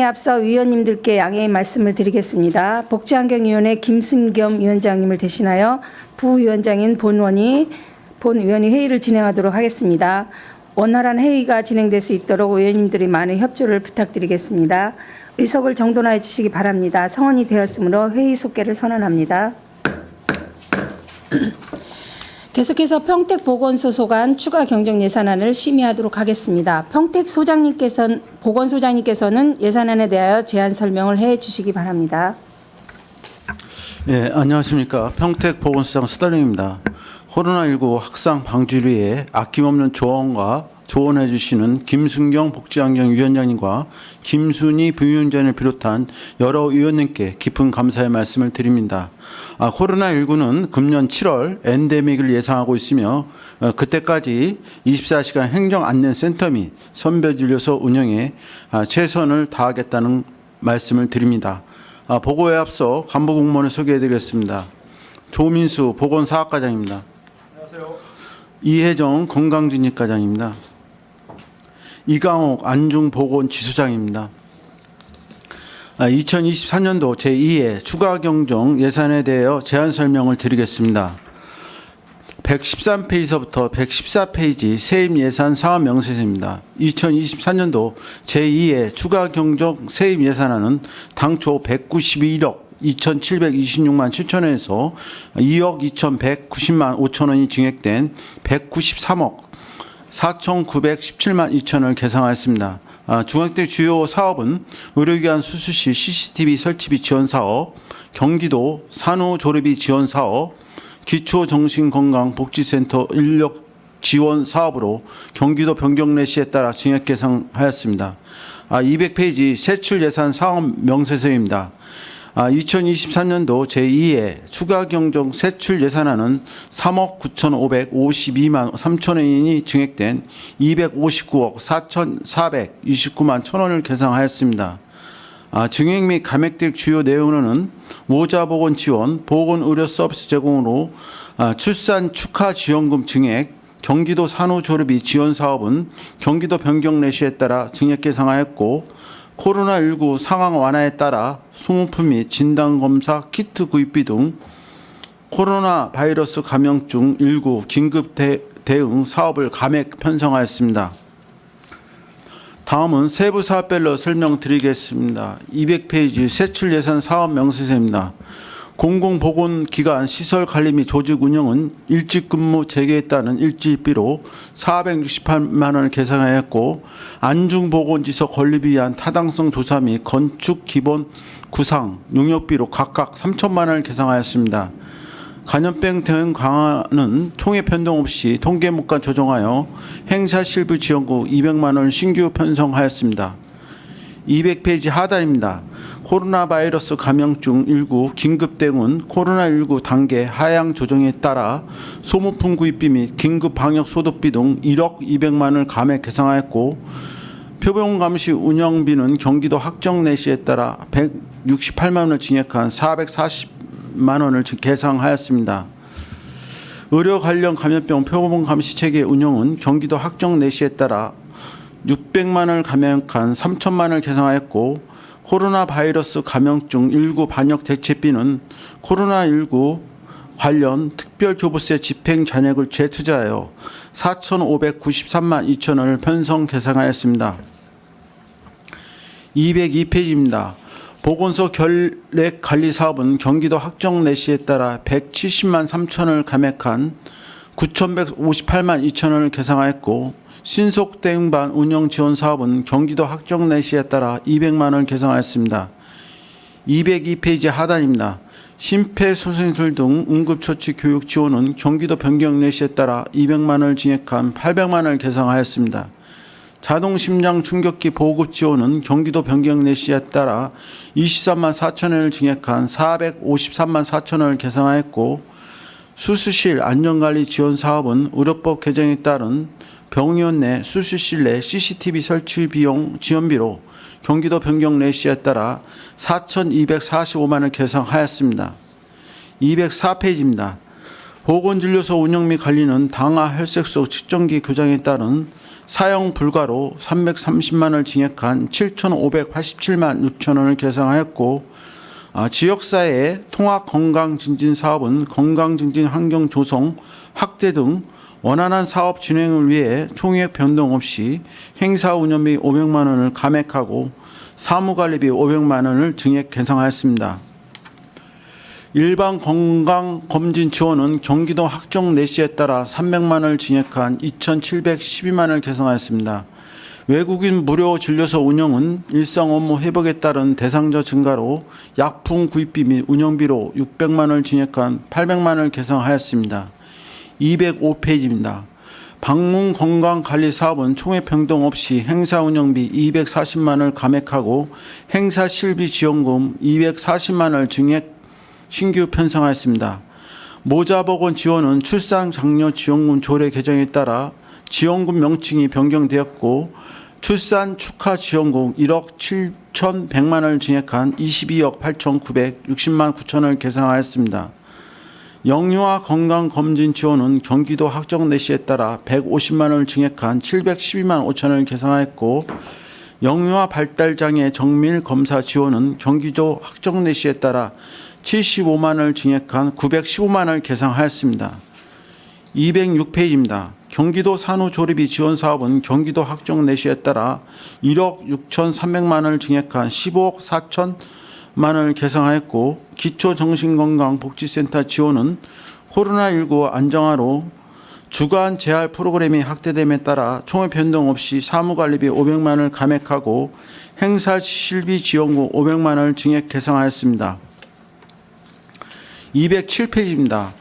진행에 앞서 위원님들께 양해의 말씀을 드리겠습니다. 복지환경위원회 김승겸 위원장님을 대신하여 부위원장인 본위원이 회의를 진행하도록 하겠습니다. 원활한 회의가 진행될 수 있도록 위원님들이 많은 협조를 부탁드리겠습니다. 의석을 정돈하여 주시기 바랍니다. 성원이 되었으므로 회의 속개를 선언합니다. 계속해서 평택 보건소소관 추가 경정 예산안을 심의하도록 하겠습니다. 평택 보건소장님께서는 예산안에 대하여 제안 설명을 해 주시기 바랍니다. 네, 안녕하십니까. 평택 보건소장 수달령입니다. 코로나19 확산 방지를 위해 아낌없는 조언해 주시는 김승경 복지환경위원장님과 김순희 부위원장을 비롯한 여러 의원님께 깊은 감사의 말씀을 드립니다. 코로나19는 금년 7월 엔데믹을 예상하고 있으며 그때까지 24시간 행정안내센터 및 선별진료소 운영에 최선을 다하겠다는 말씀을 드립니다. 보고에 앞서 간부 공무원을 소개해드리겠습니다. 조민수 보건사학과장입니다. 안녕하세요. 이혜정 건강진입과장입니다. 이강옥 안중보건지수장입니다. 2024년도 제2회 추가 경정 예산에 대하여 제안 설명을 드리겠습니다. 113페이지서부터 114페이지 세입 예산 사업 명세서입니다. 2024년도 제2회 추가 경정 세입 예산안은 당초 191억 2,726만 7천 원에서 2억 2,190만 5천 원이 증액된 193억 4,917만 2천 원을 계상하였습니다. 중앙대 주요 사업은 의료기관 수술실 CCTV 설치비 지원 사업, 경기도 산후조리비 지원 사업, 기초정신건강복지센터 인력 지원 사업으로 경기도 변경내시에 따라 증액 계상하였습니다. 200페이지 세출 예산 사업 명세서입니다. 2023년도 제2회 추가 경정 세출 예산안은 3억 9,552만 3천 원이 증액된 259억 4,429만 1천 원을 계상하였습니다. 증액 및 감액될 주요 내용으로는 모자보건 지원, 보건의료 서비스 제공으로 출산 축하 지원금 증액, 경기도 산후조리비 지원 사업은 경기도 변경내시에 따라 증액 계상하였고 코로나19 상황 완화에 따라 소모품 및 진단검사 키트 구입비 등 코로나 바이러스 감염증 19 긴급 대응 사업을 감액 편성하였습니다. 다음은 세부 사업별로 설명드리겠습니다. 200페이지 세출 예산 사업 명세서입니다. 공공보건기관 시설 관리 및 조직 운영은 일직근무 재개에 따른 일지비로 468만 원을 계상하였고 안중보건지서 건립을 위한 타당성 조사 및 건축 기본 구상 용역비로 각각 3천만 원을 계상하였습니다. 감염병 대응 강화는 통해 변동 없이 통계목간 조정하여 행사실비 지원금 200만 원을 신규 편성하였습니다. 200페이지 하단입니다. 코로나 바이러스 감염증 19 긴급 대응은 코로나19 단계 하향 조정에 따라 소모품 구입비 및 긴급 방역 소독비 등 1억 200만 원을 감액 계상하였고 표본 감시 운영비는 경기도 확정 내시에 따라 168만 원을 증액한 440만 원을 계상하였습니다. 의료 관련 감염병 표본 감시 체계 운영은 경기도 확정 내시에 따라 600만 원을 감액한 3천만 원을 계상하였고 코로나 바이러스 감염증 19 반역 대책비는 코로나19 관련 특별교부세 집행 잔액을 재투자하여 4,593만 2천 원을 편성 계상하였습니다. 202페이지입니다. 보건소 결핵 관리 사업은 경기도 확정 내시에 따라 170만 3천 원을 감액한 9,158만 2천 원을 계상하였고 신속 대응반 운영 지원 사업은 경기도 확정 내시에 따라 200만 원을 계상하였습니다. 202페이지 하단입니다. 심폐소생술 등 응급처치 교육 지원은 경기도 변경 내시에 따라 200만 원을 증액한 800만 원을 계상하였습니다. 자동심장 충격기 보급 지원은 경기도 변경 내시에 따라 23만 4천 원을 증액한 453만 4천 원을 계상하였고 수술실 안전관리 지원 사업은 의료법 개정에 따른 병원 내 수술실 내 CCTV 설치 비용 지원비로 경기도 변경 내시에 따라 4,245만 원을 계상하였습니다. 204페이지입니다. 보건진료소 운영 및 관리는 당화 혈색소 측정기 교장에 따른 사용 불가로 330만 원을 징역한 7,587만 6천 원을 계상하였고, 지역사회 통합건강증진사업은 건강증진 환경 조성, 확대 등 원활한 사업 진행을 위해 총액 변동 없이 행사 운영비 500만 원을 감액하고 사무관리비 500만 원을 증액 계상하였습니다. 일반 건강검진 지원은 경기도 학종 내시에 따라 300만 원을 증액한 2,712만 원을 계상하였습니다. 외국인 무료 진료소 운영은 일상 업무 회복에 따른 대상자 증가로 약품 구입비 및 운영비로 600만 원을 증액한 800만 원을 계상하였습니다. 205페이지입니다. 방문 건강관리 사업은 총액 변동 없이 행사 운영비 240만 원을 감액하고 행사 실비 지원금 240만 원을 증액 신규 편성하였습니다. 모자보건 지원은 출산 장려 지원금 조례 개정에 따라 지원금 명칭이 변경되었고 출산 축하 지원금 1억 7,100만 원을 증액한 22억 8,960만 9천 원을 계상하였습니다. 영유아 건강검진 지원은 경기도 학종 내시에 따라 150만 원을 증액한 712만 5천 원을 계상하였고 영유아 발달장애 정밀 검사 지원은 경기도 학종 내시에 따라 75만 원을 증액한 915만 원을 계상하였습니다. 206페이지입니다. 경기도 산후조리비 지원 사업은 경기도 학종 내시에 따라 1억 6,300만 원을 증액한 15억 4천만 원을 계상하였고 기초정신건강복지센터 지원은 코로나19 안정화로 주간 재활 프로그램이 확대됨에 따라 총액 변동 없이 사무관리비 500만 원을 감액하고 행사 실비 지원금 500만 원을 증액 계상하였습니다. 207페이지입니다.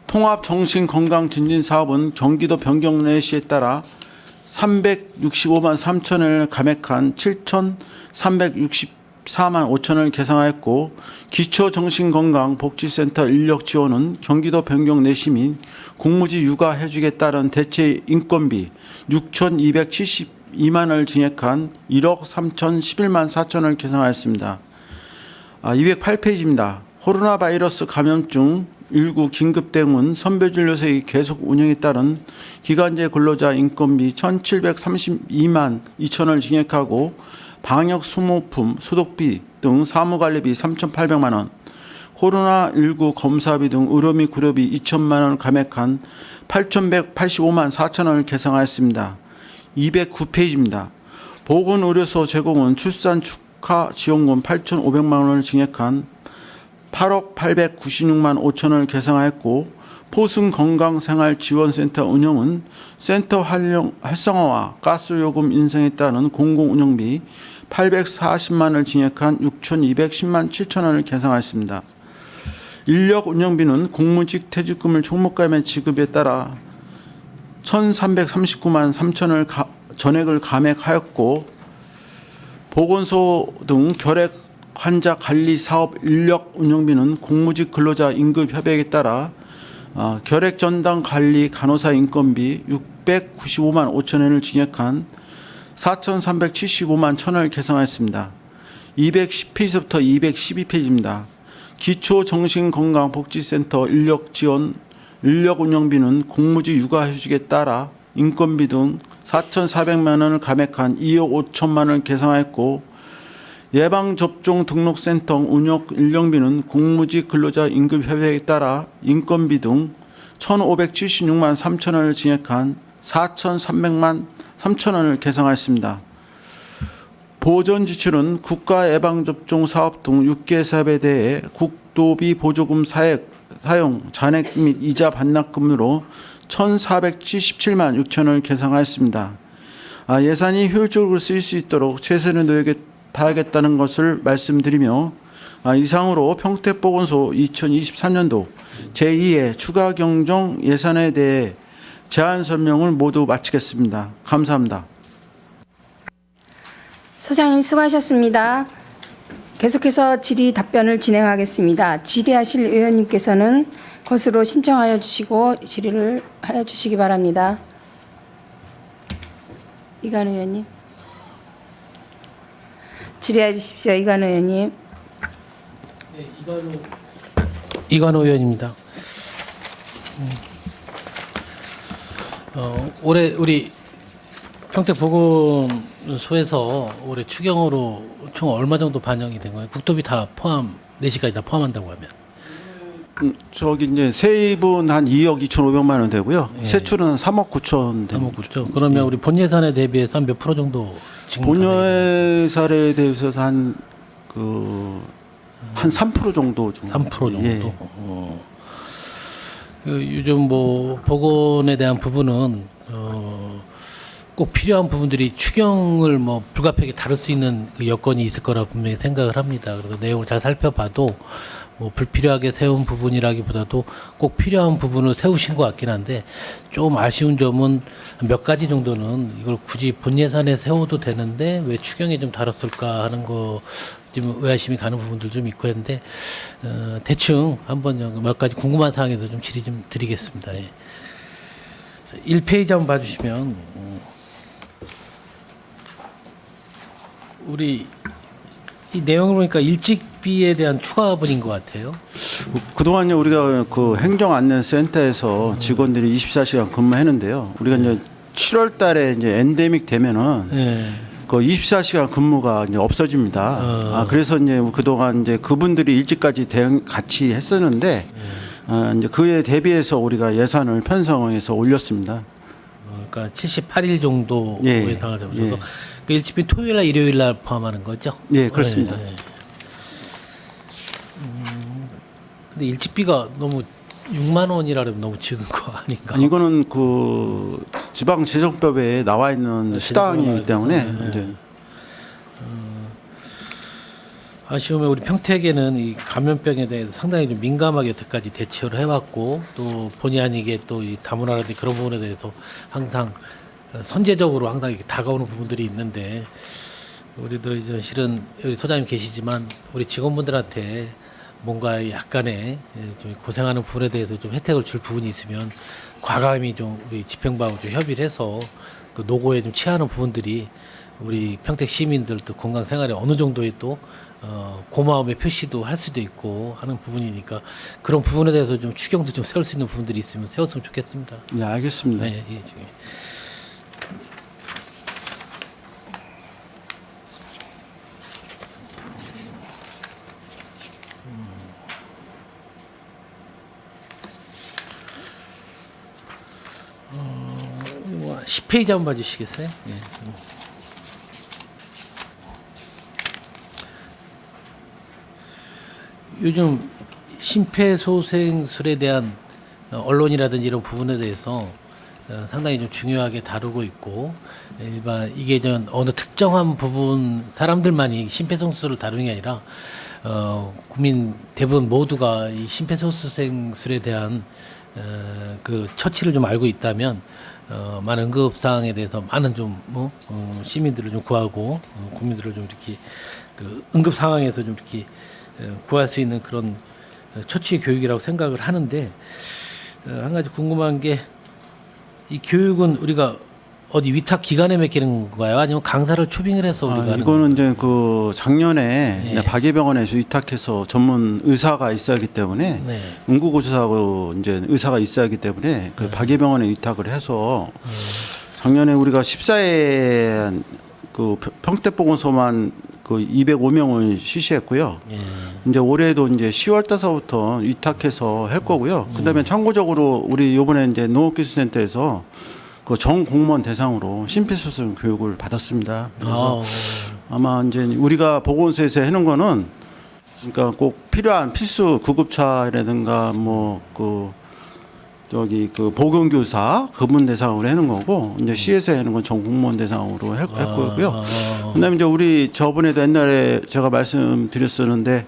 통합정신건강증진사업은 경기도 변경내시에 따라 365만 3천 원을 감액한 7,364만 5천 원을 계상하였고 기초정신건강복지센터 인력 지원은 경기도 변경내시 및 공무지 육아 해직에 따른 대체 인건비 6,272만 원을 증액한 1억 3,011만 4천 원을 계상하였습니다. 208페이지입니다. 코로나 바이러스 감염증 19 긴급대응은 선별진료소의 계속 운영에 따른 기간제 근로자 인건비 1,732만 2천 원을 증액하고 방역 소모품, 소독비 등 사무관리비 3,800만 원, 코로나19 검사비 등 의료비 구료비 2천만 원을 감액한 8,185만 4천 원을 계상하였습니다. 209페이지입니다. 보건의료소 제공은 출산 축하 지원금 8,500만 원을 증액한 8억 896만 5천 원을 계상하였고 포승건강생활지원센터 운영은 센터 활성화와 가스요금 인상에 따른 공공운영비 840만 원을 증액한 6,210만 7천 원을 계상하였습니다. 인력 운영비는 공무직 퇴직금을 총무감의 지급에 따라 1,339만 3천 원을 전액을 감액하였고 보건소 등 결핵 환자 관리 사업 인력 운영비는 공무직 근로자 임금 협약에 따라 결핵 전담 관리 간호사 인건비 695만 5천 원을 증액한 4,375만 1천 원을 계상하였습니다. 210페이지부터 212페이지입니다. 기초정신건강복지센터 인력 지원 인력 운영비는 공무직 육아휴직에 따라 인건비 등 4,400만 원을 감액한 2억 5천만 원을 계상하였고 예방접종 등록센터 운영 인력비는 공무직 근로자 임금 협약에 따라 인건비 등 1,576만 3천 원을 증액한 4,300만 3천 원을 계상하였습니다. 보전 지출은 국가 예방접종 사업 등 6개 사업에 대해 국도비 보조금 사용 잔액 및 이자 반납금으로 1,477만 6천 원을 계상하였습니다. 예산이 효율적으로 쓰일 수 있도록 최선의 노력에 다하겠다는 것을 말씀드리며 이상으로 평택보건소 2023년도 제2의 추가 경정 예산에 대해 제안 설명을 모두 마치겠습니다. 감사합니다. 소장님 수고하셨습니다. 계속해서 질의 답변을 진행하겠습니다. 질의하실 의원님께서는 것으로 신청하여 주시고 질의를 하여 주시기 바랍니다. 이관 의원님. 질의해 주십시오. 이관 의원님. 네, 이관우 의원입니다. 올해 우리 평택보건소에서 올해 추경으로 총 얼마 정도 반영이 된 거예요? 국토비 다 포함 4시까지 다 포함한다고 하면. 저기 이제 세입은 한 2억 2,500만 원 되고요. 예. 세출은 3억 9천 됩니다. 3억 9천. 그러면 우리 본 예산에 대비해서 한 몇 프로 정도 지금 본예산에 대해서 한 3% 정도 3% 정도. 예. 그 요즘 뭐 보건에 대한 부분은 꼭 필요한 부분들이 추경을 뭐 불가피하게 다룰 수 있는 그 여건이 있을 거라 분명히 생각을 합니다. 그래서 내용을 잘 살펴봐도 뭐 불필요하게 세운 부분이라기보다도 꼭 필요한 부분을 세우신 것 같긴 한데 좀 아쉬운 점은 몇 가지 정도는 이걸 굳이 본 예산에 세워도 되는데 왜 추경에 좀 다뤘을까 하는 거 좀 의아심이 가는 부분들 좀 있고 했는데 대충 한번 몇 가지 궁금한 사항에 대해서 좀 질의 좀 드리겠습니다. 예. 1페이지 한번 봐주시면 우리 이 내용을 보니까 일찍비에 대한 추가분인 것 같아요. 그동안요 우리가 그 행정안내센터에서 직원들이 24시간 근무했는데요. 우리가 이제 7월 달에 이제 엔데믹 되면은 예. 그 24시간 근무가 이제 없어집니다. 그래서 이제 그동안 이제 그분들이 일찍까지 같이 했었는데 이제 그에 대비해서 우리가 예산을 편성해서 올렸습니다. 그러니까 78일 정도 예. 예상을 잡으셔서 예. 그 일찍비 토요일날 일요일날 포함하는 거죠? 예, 그렇습니다. 예, 예. 근데 일찍비가 너무 6만 원이라 그러면 너무 적은 거 아닌가? 이거는 그 지방재정법에 나와 있는 수당이기 때문에 이제 아쉬우면 우리 평택에는 이 감염병에 대해서 상당히 좀 민감하게 여태까지 대처를 해왔고 또 본의 아니게 또 이 다문화라든지 그런 부분에 대해서 항상 선제적으로 항상 이렇게 다가오는 부분들이 있는데 우리도 이제 실은 여기 소장님 계시지만 우리 직원분들한테 뭔가 약간의 좀 고생하는 부분에 대해서 좀 혜택을 줄 부분이 있으면 과감히 좀 우리 집행부하고 좀 협의를 해서 그 노고에 좀 취하는 부분들이 우리 평택 시민들도 건강 생활에 어느 정도의 또 고마움의 표시도 할 수도 있고 하는 부분이니까 그런 부분에 대해서 좀 추경도 좀 세울 수 있는 부분들이 있으면 세웠으면 좋겠습니다. 예, 알겠습니다. 네, 예, 지금. 뭐 10페이지 한번 봐주시겠어요? 네. 요즘 심폐소생술에 대한 언론이라든지 이런 부분에 대해서 상당히 좀 중요하게 다루고 있고 일반 이게 전 어느 특정한 부분 사람들만이 심폐소생술을 다루는 게 아니라 국민 대부분 모두가 이 심폐소생술에 대한 그 처치를 좀 알고 있다면 많은 응급사항에 대해서 많은 좀 시민들을 좀 구하고 국민들을 좀 이렇게 그 응급 상황에서 좀 이렇게 구할 수 있는 그런 처치 교육이라고 생각을 하는데 한 가지 궁금한 게 이 교육은 우리가 어디 위탁 기관에 맡기는 건가요? 아니면 강사를 초빙을 해서 우리가 하는 이거는 이제 그 작년에 예. 이제 박예병원에서 위탁해서 전문 의사가 있어야 하기 때문에 네. 응급구조사하고 이제 의사가 있어야 하기 때문에 그 박예병원에 위탁을 해서 작년에 우리가 14회 그 평택보건소만 그 205명을 실시했고요. 예. 이제 올해도 이제 10월 달서부터 위탁해서 할 거고요. 그다음에 참고적으로 우리 이번에 이제 농업기술센터에서 그 전 공무원 대상으로 심폐소생 교육을 받았습니다. 그래서 아마 이제 우리가 보건소에서 해놓은 거는 그러니까 꼭 필요한 필수 구급차라든가 뭐 그 보건교사 그분 대상으로 해놓은 거고 이제 시에서 하는 건 전 공무원 대상으로 했고요. 그다음에 이제 우리 저번에도 옛날에 제가 말씀드렸었는데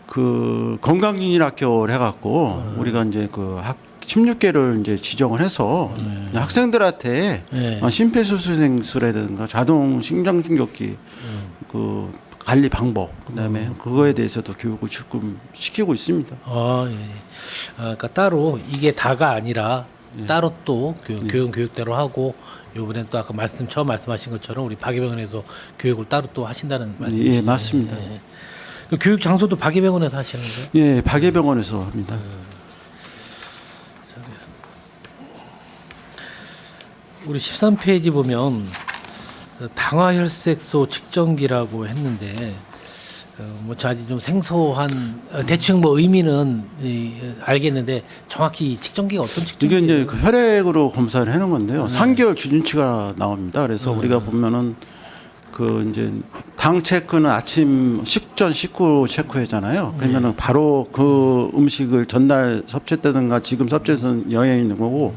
그 건강기능학교를 해갖고 우리가 이제 그 16개를 이제 지정을 해서 학생들한테 심폐소생술이라든가 자동 심장충격기 그 관리 방법 그다음에 그거에 대해서도 교육을 조금 시키고 있습니다. 예. 그러니까 따로 이게 다가 아니라 따로 또 교육은 교육대로 하고 요번에 또 아까 처음 말씀하신 것처럼 우리 박예병원에서 교육을 따로 또 하신다는 말씀이시죠? 예, 맞습니다. 예. 그 교육 장소도 박예병원에서 하시는 거예요? 예, 박예병원에서 합니다. 우리 13페이지 보면 당화혈색소 측정기라고 했는데 저 아직 좀 생소한 대충 뭐 의미는 알겠는데 정확히 측정기가 어떤 측정기? 이게 이제 그 혈액으로 검사를 해놓은 건데요. 3개월 기준치가 나옵니다. 그래서 우리가 보면은 그 이제 당 체크는 아침 식전 식후 체크하잖아요. 그러면은 바로 그 음식을 전날 섭취했다든가 지금 섭취해서 영향이 있는 거고,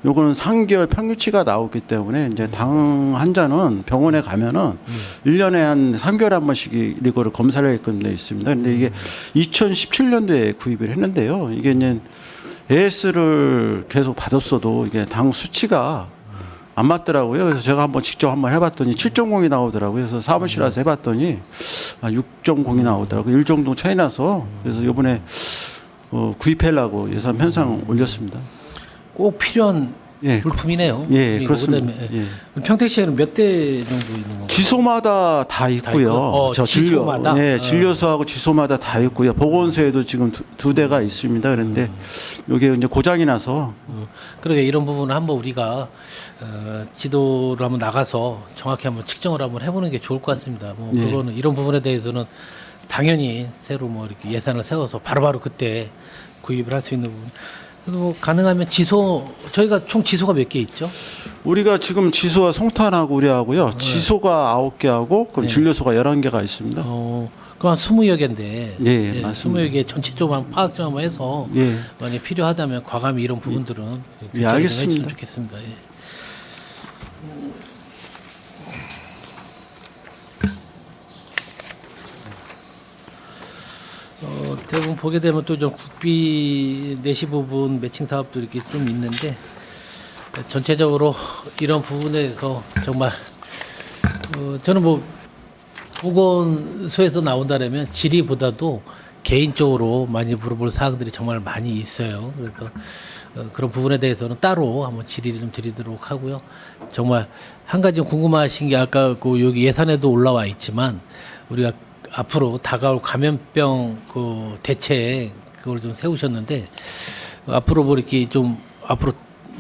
요거는 3개월 평균치가 나오기 때문에 이제 당 환자는 병원에 가면은 1년에 한 3개월에 한 번씩 이거를 검사를 하게끔 되어 있습니다. 근데 이게 2017년도에 구입을 했는데요. 이게 이제 AS를 계속 받았어도 이게 당 수치가 안 맞더라고요. 그래서 제가 한번 직접 한번 해봤더니 7.0이 나오더라고요. 그래서 사무실 와서 해봤더니 6.0이 나오더라고요. 1 정도 차이 나서 그래서 이번에 구입하려고 예산 편성 올렸습니다. 꼭 필요한 예, 물품이네요. 예, 이거 그렇습니다. 그다음에 예. 평택시에는 몇 대 정도 있는 건가요? 지소마다 다 있고요. 있고? 지소마다? 예, 진료소하고 지소마다 다 있고요. 보건소에도 지금 두 대가 있습니다. 그런데 이게 이제 고장이 나서 그러게 이런 부분은 한번 우리가 지도를 한번 나가서 정확히 한번 측정을 한번 해보는 게 좋을 것 같습니다. 뭐 예. 그거는 이런 부분에 대해서는 당연히 새로 뭐 이렇게 예산을 세워서 바로바로 그때 구입을 할 수 있는 부분. 그래도 뭐 가능하면 지소 저희가 총 지소가 몇 개 있죠? 우리가 지금 지소와 송탄하고 우리하고요. 지소가 9개하고 그럼 네. 진료소가 11개가 있습니다. 그럼 20여 개인데 예, 맞습니다. 20여 개 전체적으로 한번 파악 좀 한번 해서 예. 만약 필요하다면 과감히 이런 부분들은 예, 결정을 좀 알겠습니다. 해주시면 좋겠습니다. 예. 대부분 보게 되면 또 좀 국비 내시 부분 매칭 사업도 이렇게 좀 있는데 전체적으로 이런 부분에서 정말 저는 뭐 보건소에서 나온다면 질의보다도 개인적으로 많이 물어볼 사항들이 정말 많이 있어요. 그래서 그런 부분에 대해서는 따로 한번 질의를 좀 드리도록 하고요. 정말 한 가지 궁금하신 게 아까 그 여기 예산에도 올라와 있지만 우리가 앞으로 다가올 감염병 그 대책 그걸 좀 세우셨는데 앞으로 뭐 이렇게 좀 앞으로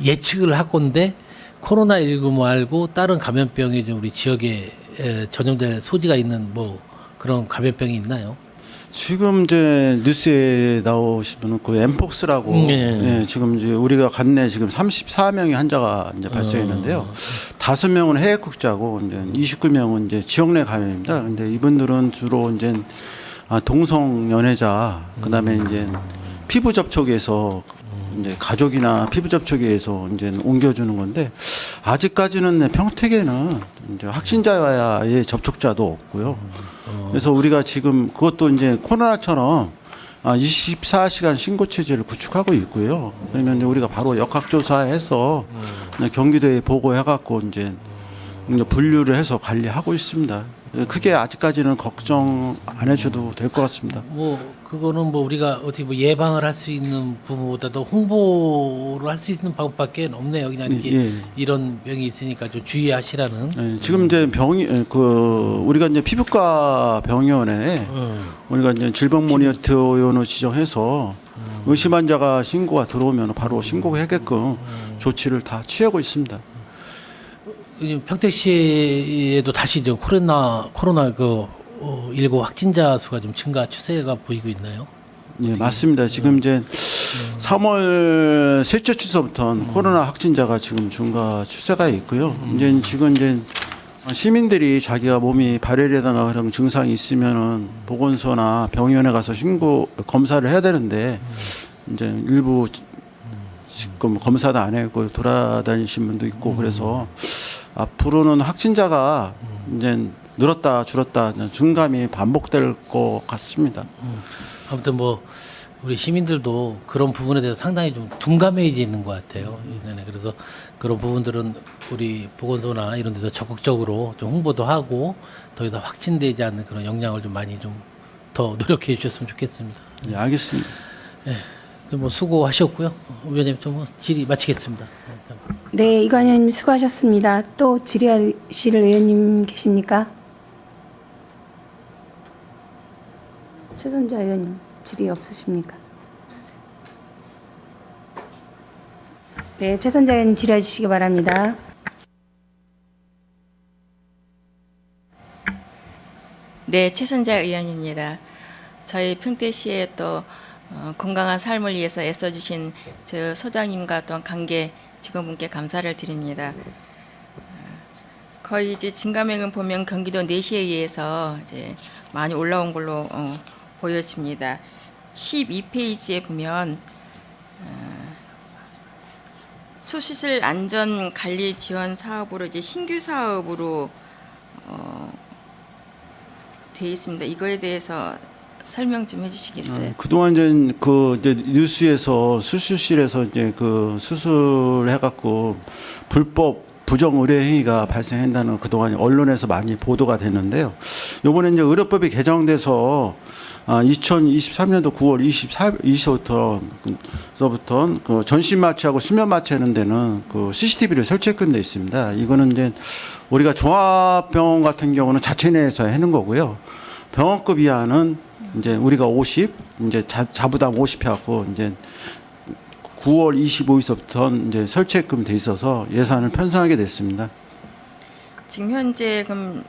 예측을 할 건데 코로나19 말고 다른 감염병이 좀 우리 지역에 전염될 소지가 있는 뭐 그런 감염병이 있나요? 지금 이제 뉴스에 나오시면 그 엠폭스라고 네. 예, 지금 이제 우리가 관내 지금 34명의 환자가 이제 발생했는데요. 5명은 해외 국자고 이제 29명은 이제 지역 내 감염입니다. 근데 이분들은 주로 이제 동성 연애자 그다음에 이제 피부 접촉에서 이제 가족이나 피부 접촉에서 이제 옮겨주는 건데 아직까지는 평택에는 이제 확진자와의 접촉자도 없고요. 그래서 우리가 지금 그것도 이제 코로나처럼 24시간 신고 체제를 구축하고 있고요. 그러면 이제 우리가 바로 역학조사해서 경기도에 보고해갖고 이제 분류를 해서 관리하고 있습니다. 크게 아직까지는 걱정 안 해줘도 될 것 같습니다. 뭐 그거는 뭐 우리가 어떻게 뭐 예방을 할 수 있는 부분보다도 홍보를 할 수 있는 방법밖에 없네요. 그냥 이렇게 예. 이런 병이 있으니까 좀 주의하시라는. 네, 지금 이제 우리가 이제 피부과 병원에 우리가 이제 질병 모니터원을 지정해서 의심 환자가 신고가 들어오면 바로 신고하게끔 조치를 다 취하고 있습니다. 평택시에도 다시 좀 코로나 그 19 확진자 수가 좀 증가 추세가 보이고 있나요? 예, 맞습니다. 지금 이제 3월 셋째 주서부터 코로나 확진자가 지금 증가 추세가 있고요. 이제 지금 이제 시민들이 자기가 몸이 발열이라든가 그런 증상이 있으면은 보건소나 병원에 가서 검사를 해야 되는데 이제 일부 지금 검사도 안 하고 돌아다니신 분도 있고 그래서 앞으로는 확진자가 이제 늘었다 줄었다 증감이 반복될 것 같습니다. 아무튼 뭐 우리 시민들도 그런 부분에 대해서 상당히 좀 둔감해져 있는 것 같아요. 이전에 그래서 그런 부분들은 우리 보건소나 이런 데서 적극적으로 좀 홍보도 하고 더 이상 확진되지 않는 그런 역량을 좀 많이 좀 더 노력해 주셨으면 좋겠습니다. 예, 알겠습니다. 좀 뭐 수고하셨고요. 위원님 좀 질의 마치겠습니다. 네, 이관희 의원님 수고하셨습니다. 또 질의하실 의원님 계십니까? 최선자 의원님 질의 없으십니까? 없으세요? 네, 최선자 의원님 질의해 주시기 바랍니다. 네, 최선자 의원입니다. 저희 평택시에 또 건강한 삶을 위해서 애써주신 저 소장님과 또 관계 직원분께 감사를 드립니다. 거의 이제 진감액은 보면 경기도 내시에 의해서 이제 많이 올라온 걸로 보여집니다. 12페이지에 보면 수시슬 안전 관리 지원 사업으로 이제 신규 사업으로 돼 있습니다. 이거에 대해서 설명 좀 해주시겠어요? 그동안 이제 뉴스에서 수술실에서 이제 그 수술해갖고 불법 부정 의료 행위가 발생한다는 그동안 언론에서 많이 보도가 됐는데요. 이번에 이제 의료법이 개정돼서 2023년도 9월 24일부터 그 전신 마취하고 수면 마취하는 데는 그 CCTV를 설치하게 돼 있습니다. 이거는 이제 우리가 종합병원 같은 경우는 자체 내에서 하는 거고요. 병원급 이하는 이제 우리가 50, 이제 자부담 50 해갖고 이제 9월 25일서부터 이제 설치해끔 돼 있어서 예산을 편성하게 됐습니다. 지금 현재 그럼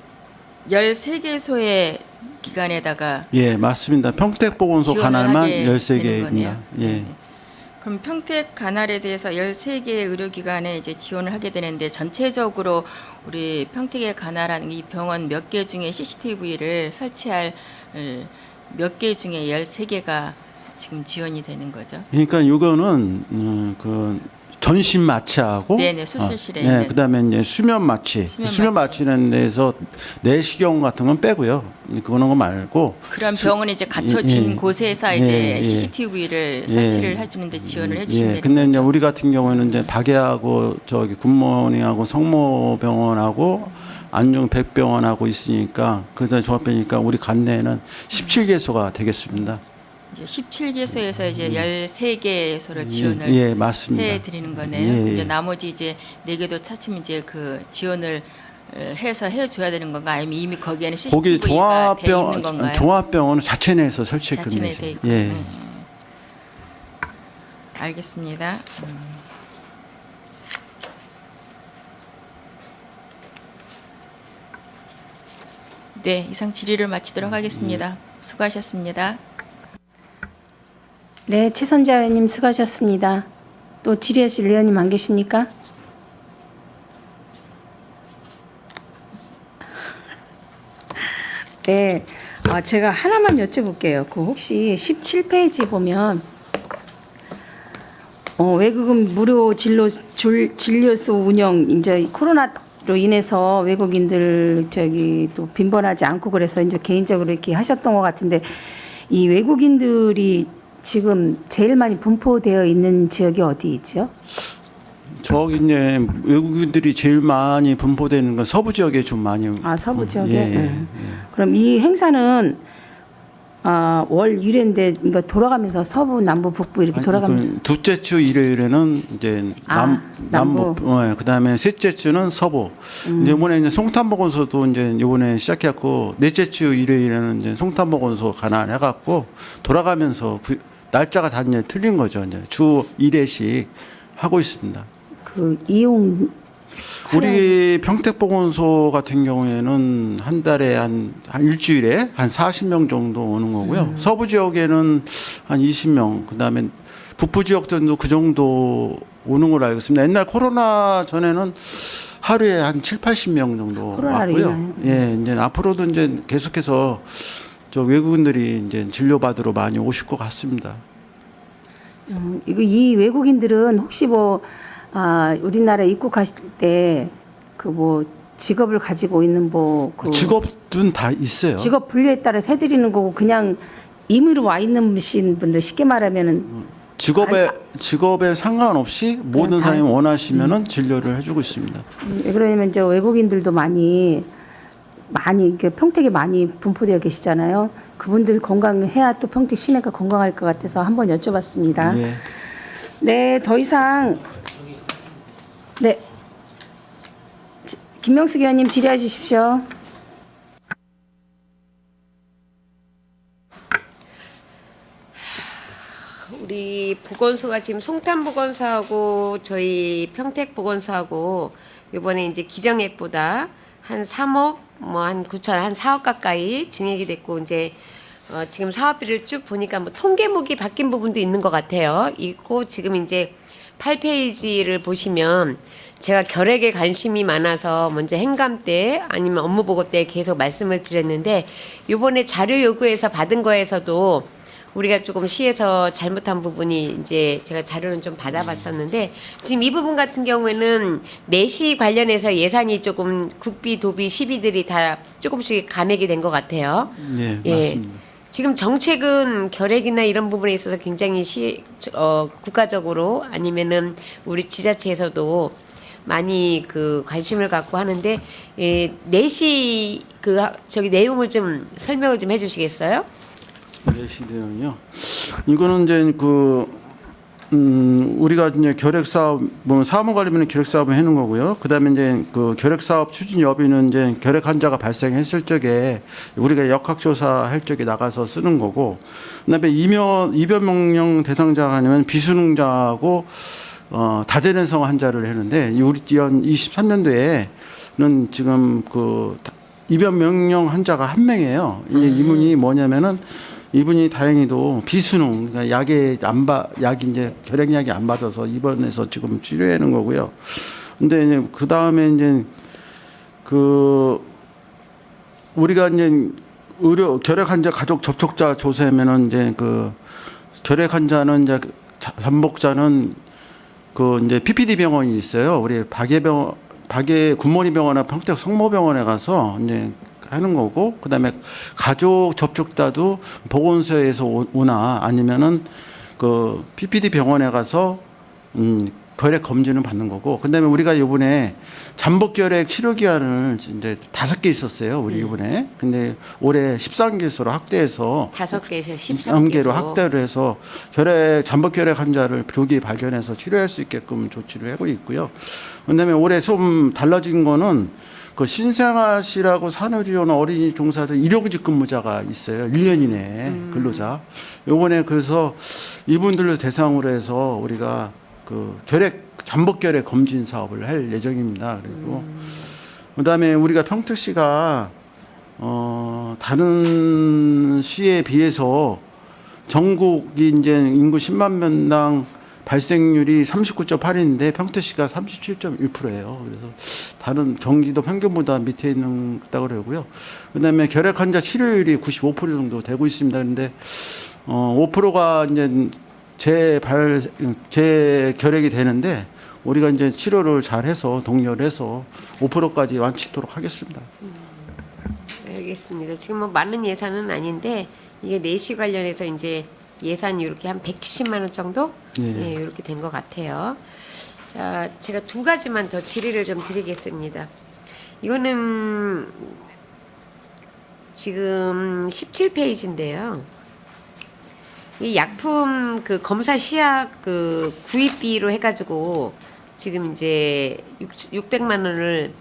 13개소의 기관에다가 예, 맞습니다. 평택보건소 지원을 관할만 하게 되는 13개입니다. 거네요. 예. 네. 그럼 평택 관할에 대해서 13개 의료기관에 이제 지원을 하게 되는데 전체적으로 우리 평택의 관할하는 이 병원 몇 개 중에 CCTV를 설치할 몇 개 중에 13개가 지금 지원이 되는 거죠? 그러니까 이거는 그 전신 마취하고 네네, 수술실에 네, 있는. 그다음에 이제 수면 마취. 수면 마취는 데서 내시경 같은 건 빼고요. 그거는 거 말고 그런 병원에 이제 갇혀진 예, 곳에서 예, 이제 예. CCTV를 예. 설치를 해주는데 지원을 해주시면 예, 되는 근데 이제 거죠? 우리 같은 경우에는 이제 박예하고 저기 굿모닝하고 성모병원하고 안중 백병원하고 있으니까 그다음 종합병이니까 우리 관내에는 17개소가 되겠습니다. 이제 17개소에서 이제 13개소를 지원을 예, 맞습니다. 해드리는 거네요. 예, 예. 이제 나머지 이제 4개도 차츰 이제 그 지원을 해서 해줘야 되는 건가, 아니면 이미 거기에는 거기 CCTV가 돼 있는 건가요? 종합병원은 자체 내에서 설치해 자체 내에 돼 끝내세요. 있고. 예. 알겠습니다. 네, 이상 질의를 마치도록 하겠습니다. 수고하셨습니다. 네, 최선자 의원님 수고하셨습니다. 또 질의하실 의원님 안 계십니까? 네, 제가 하나만 여쭤볼게요. 그 혹시 17페이지 보면 외국인 무료 진료소 운영 이제 코로나로 인해서 외국인들 저기 또 빈번하지 않고 그래서 이제 개인적으로 이렇게 하셨던 것 같은데 이 외국인들이 지금 제일 많이 분포되어 있는 지역이 어디이죠? 저기 이제 외국인들이 제일 많이 분포되는 건 서부 지역에 좀 많이. 서부 지역에. 예, 예. 그럼 이 행사는 월 1회인데 이거 돌아가면서 서부, 남부, 북부 이렇게 돌아가면서 둘째 주 일요일에는 이제 남부, 그다음에 셋째 주는 서부. 이제 이번에 이제 송탄보건소도 이제 이번에 시작했고 넷째 주 일요일에는 이제 송탄보건소 관할해갖고 돌아가면서 날짜가 다 이제 틀린 거죠. 이제 주 1회씩 하고 있습니다. 그 이용 우리 평택보건소 같은 경우에는 한 달에 한 일주일에 한 40명 정도 오는 거고요. 서부 지역에는 한 20명, 그다음에 북부 지역들도 그 정도 오는 걸로 알고 있습니다. 옛날 코로나 전에는 하루에 한 7, 80명 정도 코로나로 왔고요. 인하여. 예, 이제 앞으로도 이제 계속해서 저 외국인들이 이제 진료받으러 많이 오실 것 같습니다. 이 외국인들은 혹시 우리나라에 입국하실 때 그 직업을 가지고 있는 직업은 다 있어요. 직업 분류에 따라서 해드리는 거고 그냥 임의로 와 있는 분들 쉽게 말하면은 직업에 상관없이 모든 다- 사람이 원하시면은 진료를 해주고 있습니다. 왜 그러냐면 이제 외국인들도 많이 이렇게 평택에 많이 분포되어 계시잖아요. 그분들 건강해야 또 평택 시내가 건강할 것 같아서 한번 여쭤봤습니다. 예. 네, 더 이상 네. 김명숙 의원님 질의해 주십시오. 우리 보건소가 지금 송탄보건소하고 저희 평택보건소하고 이번에 이제 기정액보다 한 3억, 뭐 한 9천, 한 4억 가까이 증액이 됐고 이제 지금 사업비를 쭉 보니까 뭐 통계목이 바뀐 부분도 있는 것 같아요. 있고 지금 이제 8페이지를 보시면 제가 결핵에 관심이 많아서 먼저 행감 때 아니면 업무 보고 때 계속 말씀을 드렸는데 요번에 자료 요구해서 받은 거에서도 우리가 조금 시에서 잘못한 부분이 이제 제가 자료는 좀 받아봤었는데 지금 이 부분 같은 경우에는 내시 관련해서 예산이 조금 국비, 도비, 시비들이 다 조금씩 감액이 된 것 같아요. 네, 예. 맞습니다. 지금 정책은 결핵이나 이런 부분에 있어서 굉장히 국가적으로 아니면은 우리 지자체에서도 많이 그 관심을 갖고 하는데 내시 저기 내용을 좀 설명을 좀 해주시겠어요? 내시 내용이요. 이거는 이제 우리가 이제 결핵 사업, 뭐 사무관리면 결핵 사업을 해놓은 거고요. 그다음에 이제 그 결핵 사업 추진 여비는 이제 결핵 환자가 발생했을 적에 우리가 역학조사 할 적에 나가서 쓰는 거고, 그다음에 입원 명령 대상자가 아니면 비수능자하고 다재능성 환자를 했는데 우리 23년도에는 지금 그 입원 명령 환자가 한 명이에요. 이제 이분이 뭐냐면은 이분이 다행히도 비수능, 그러니까 약이 이제 결핵약이 안 받아서 입원해서 지금 치료하는 거고요. 근데 이제 그 다음에 이제 우리가 이제 결핵 환자 가족 접촉자 조사하면은 이제 결핵 환자는 이제 잠복자는 이제 PPD 병원이 있어요. 우리 박예 굿모닝 병원이나 평택 성모병원에 가서 이제 하는 거고, 그다음에 가족 접촉자도 보건소에서 오나 아니면은 PPD 병원에 가서 결핵 검진을 받는 거고, 그다음에 우리가 이번에 잠복 결핵 치료 기간을 이제 5개 있었어요. 우리 이번에. 근데 올해 13개소로 확대해서 5개에서 13개로 13개로 확대를 해서 잠복 결핵 환자를 조기 발견해서 치료할 수 있게끔 조치를 하고 있고요. 그다음에 올해 좀 달라진 거는 신생아시라고 산후조리원 어린이 종사도 일용직 근무자가 있어요. 1년 이내 근로자. 요번에 그래서 이분들을 대상으로 해서 우리가 잠복 결핵 검진 사업을 할 예정입니다. 그리고 그다음에 우리가 평택시가 다른 시에 비해서 전국이 이제 인구 10만 명당 발생률이 39.8인데 평택시가 37.1%예요. 그래서 다른 경기도 평균보다 밑에 있다고 그러고요. 그다음에 결핵 환자 치료율이 95% 정도 되고 있습니다. 그런데 5%가 이제 재결핵이 되는데 우리가 이제 치료를 잘해서 독려를 해서 5%까지 완치토록 하겠습니다. 알겠습니다. 지금 뭐 많은 예산은 아닌데 이게 내시 관련해서 이제 예산이 이렇게 한 170만 원 정도 예. 이렇게 된 것 같아요. 자, 제가 2가지만 더 질의를 좀 드리겠습니다. 이거는 지금 17페이지인데요. 이 약품 검사 시약 구입비로 해가지고 지금 이제 600만 원을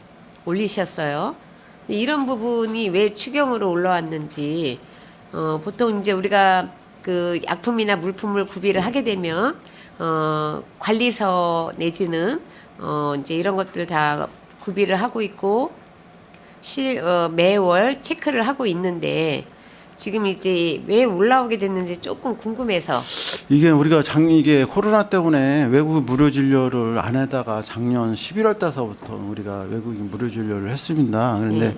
올리셨어요. 이런 부분이 왜 추경으로 올라왔는지 보통 이제 우리가 약품이나 물품을 구비를 하게 되면 관리서 내지는 이제 이런 것들 다 구비를 하고 있고 매월 체크를 하고 있는데 지금 이제 왜 올라오게 됐는지 조금 궁금해서. 이게 우리가 이게 코로나 때문에 외국 무료 진료를 안 하다가 작년 11월 달서부터 우리가 외국인 무료 진료를 했습니다. 그런데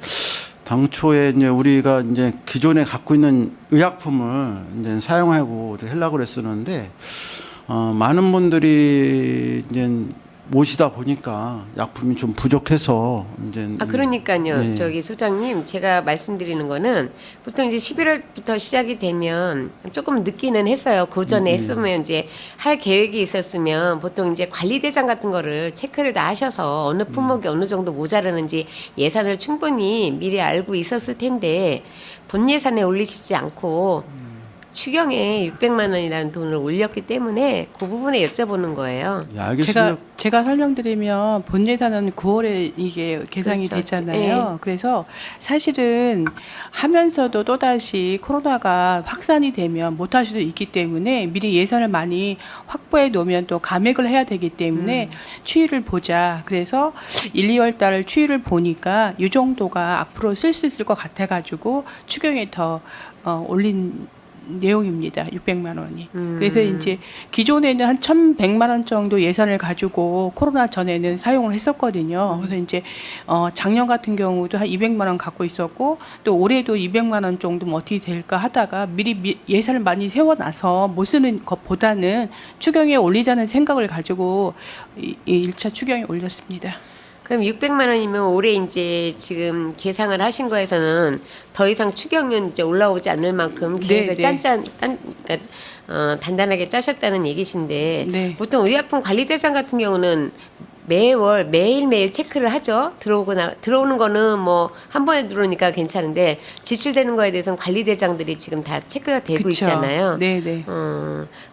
당초에 이제 우리가 이제 기존에 갖고 있는 의약품을 이제 사용하고 하려고 그랬었는데 많은 분들이 이제 모시다 보니까 약품이 좀 부족해서 이제 그러니까요. 네. 저기 소장님, 제가 말씀드리는 거는 보통 이제 11월부터 시작이 되면 조금 늦기는 했어요. 그 전에 했으면 이제 할 계획이 있었으면 보통 이제 관리대장 같은 거를 체크를 다 하셔서 어느 품목이 어느 정도 모자라는지 예산을 충분히 미리 알고 있었을 텐데 본 예산에 올리시지 않고 추경에 600만 원이라는 돈을 올렸기 때문에 그 부분에 여쭤보는 거예요. 예, 알겠습니다. 제가 설명드리면 본 예산은 9월에 이게 개상이 그렇죠. 됐잖아요. 그래서 사실은 하면서도 또다시 코로나가 확산이 되면 못할 수도 있기 때문에 미리 예산을 많이 확보해 놓으면 또 감액을 해야 되기 때문에 추이를 보자. 그래서 1, 2월 달 추이를 보니까 이 정도가 앞으로 쓸 수 있을 것 같아가지고 추경에 더 올린 내용입니다. 600만 원이. 그래서 이제 기존에는 한 1,100만 원 정도 예산을 가지고 코로나 전에는 사용을 했었거든요. 그래서 이제 작년 같은 경우도 한 200만 원 갖고 있었고 또 올해도 200만 원 정도면 어떻게 될까 하다가 미리 예산을 많이 세워놔서 못 쓰는 것보다는 추경에 올리자는 생각을 가지고 1차 추경에 올렸습니다. 그럼 600만 원이면 올해 이제 지금 계상을 하신 거에서는 더 이상 추경은 이제 올라오지 않을 만큼 계획을 네. 그러니까 단단하게 짜셨다는 얘기신데 네. 보통 의약품 관리대장 같은 경우는 매일매일 체크를 하죠. 들어오는 거는 뭐 한 번에 들어오니까 괜찮은데 지출되는 거에 대해서는 관리대장들이 지금 다 체크가 되고 그쵸. 있잖아요. 네네.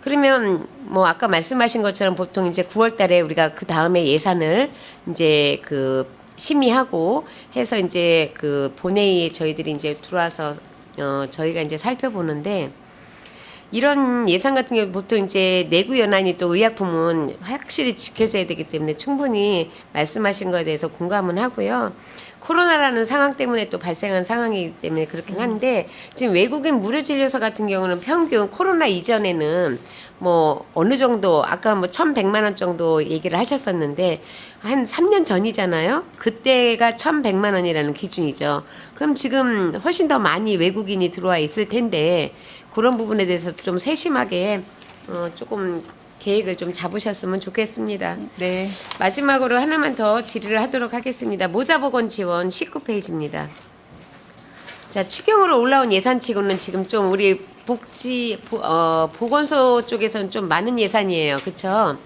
그러면 뭐 아까 말씀하신 것처럼 보통 이제 9월 달에 우리가 그 다음에 예산을 이제 그 심의하고 해서 이제 그 본회의에 저희들이 이제 들어와서 저희가 이제 살펴보는데 이런 예산 같은 경우 보통 이제 내구 연한이 또 의약품은 확실히 지켜져야 되기 때문에 충분히 말씀하신 거에 대해서 공감은 하고요. 코로나라는 상황 때문에 또 발생한 상황이기 때문에 그렇긴 한데 지금 외국인 무료 진료소 같은 경우는 평균 코로나 이전에는 뭐 어느 정도 아까 뭐 1,100만 원 정도 얘기를 하셨었는데 한 3년 전이잖아요. 그때가 1,100만 원이라는 기준이죠. 그럼 지금 훨씬 더 많이 외국인이 들어와 있을 텐데 그런 부분에 대해서 좀 세심하게 조금 계획을 좀 잡으셨으면 좋겠습니다. 네. 마지막으로 하나만 더 질의를 하도록 하겠습니다. 모자보건 지원 19페이지입니다. 자, 추경으로 올라온 예산치고는 지금 좀 우리 보건소 쪽에서는 좀 많은 예산이에요. 그렇죠?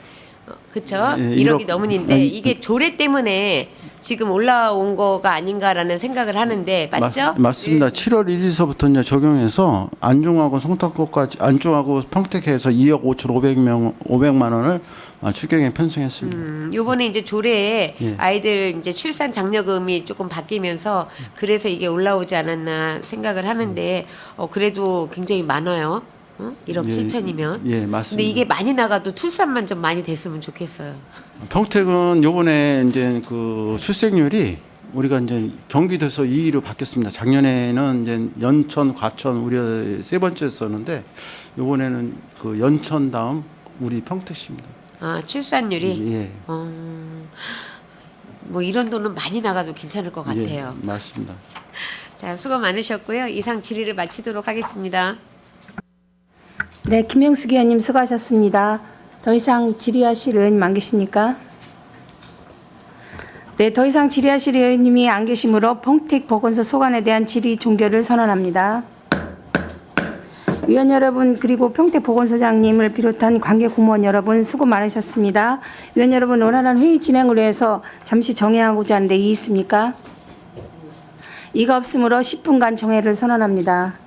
그렇죠? 예, 1억이 1억, 넘은인데 아니, 이게 조례 때문에 지금 올라온 거가 아닌가라는 생각을 하는데 맞죠? 맞습니다. 7월 1일서부터 이제 적용해서 안중하고 송탁구까지 안중하고 평택해서 2억 5,500만 원을 추경에 편성했습니다. 요번에 이제 조례에 예. 아이들 이제 출산 장려금이 조금 바뀌면서 그래서 이게 올라오지 않았나 생각을 하는데 그래도 굉장히 많아요. 1억 예, 7천이면. 예, 맞습니다. 근데 이게 많이 나가도 출산만 좀 많이 됐으면 좋겠어요. 평택은 요번에 이제 그 출생률이 우리가 이제 경기도에서 2위로 바뀌었습니다. 작년에는 이제 연천, 과천 우리 세 번째였었는데 요번에는 그 연천 다음 우리 평택시입니다. 아, 출산율이 예. 뭐 이런 돈은 많이 나가도 괜찮을 것 같아요. 예, 맞습니다. 자, 수고 많으셨고요. 이상 질의를 마치도록 하겠습니다. 네, 김영숙 의원님 수고하셨습니다. 더 이상 질의하실 의원님 안 계십니까? 네, 더 이상 질의하실 의원님이 안 계시므로 평택 보건소 소관에 대한 질의 종결을 선언합니다. 위원 여러분 그리고 평택 보건소장님을 비롯한 관계 공무원 여러분 수고 많으셨습니다. 위원 여러분 원활한 회의 진행을 위해서 잠시 정회하고자 하는데 이의 있습니까? 이가 없으므로 10분간 정회를 선언합니다.